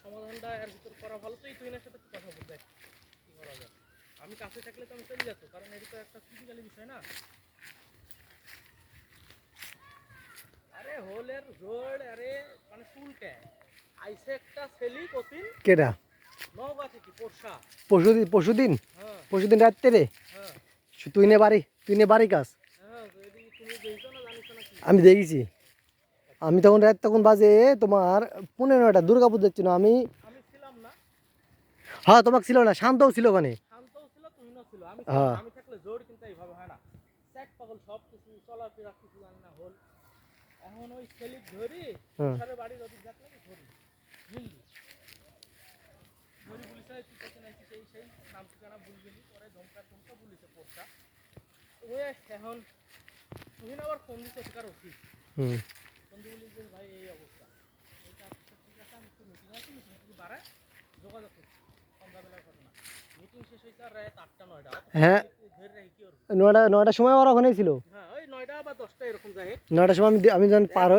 সমাধানটা এর ভিতর করা ভালো। তো এই তুহিনের সাথে একটু কথা বলতে কি করা যায়। আমি কাছে থাকলে তো আমি চলে যেত, কারণ এটা তো একটা ফিজিক্যালি বিষয় না। আরে হোলের জোড় আরে মানে চুলটা আইসে একটা ছেলি কতিন কেডা নওগাঁ থেকে পোষা। পরশুদিন হ্যাঁ পরশুদিন রাত্রে রে হ্যাঁ তুই নে বাড়ি কাজ হ্যাঁ, তুমি দেখছো না জানিস নাকি? আমি দেখেছি। আমি তখন রাত তখন বাজে তোমার 15টা দুর্গা পুজো ছিল আমি। আমি ছিলাম না, হ্যাঁ তোমাকে ছিল না, শান্তও ছিল ওখানে। শান্তও ছিল তুমিও ছিল, আমি ছিলাম হ্যাঁ না। আমি থাকলে জোর কিন্তু এইভাবে হয় না। চ্যাক পাগল সব কিছু চলাফেরা কিছু জানি না হল। এখন ওই ছেলে ধরি হ্যাঁ সারে বাড়ির ওদিক দেখলে ধরি বুঝলি, ধরি পুলিশ তুই কত নাইছি সেই নাম ঠিকানা বুঝলি, পরে ধমকা পুলিশে পোস্টা ওই এখন তুই আবার ফোন দিতে অধিকার উচিত। হুম ফোন দিয়ে বলিস যে ভাই এই অবস্থা, এইটা ঠিক আছে, আমি একটু মিটিং আছি, মিটিং থেকে বাড়ায় যোগাযোগ করছি। সন্ধ্যাবেলার ঘটনা, মিটিং শেষ হয়েছে আর রাত 8টা 9টা হ্যাঁ ধরে রাখি কি ওর। 9টার সময় ওরা ওখানেই ছিল। হ্যাঁ ওই 9টা বা 10টা এরকম যায়। 9টার সময় আমি যখন পার হই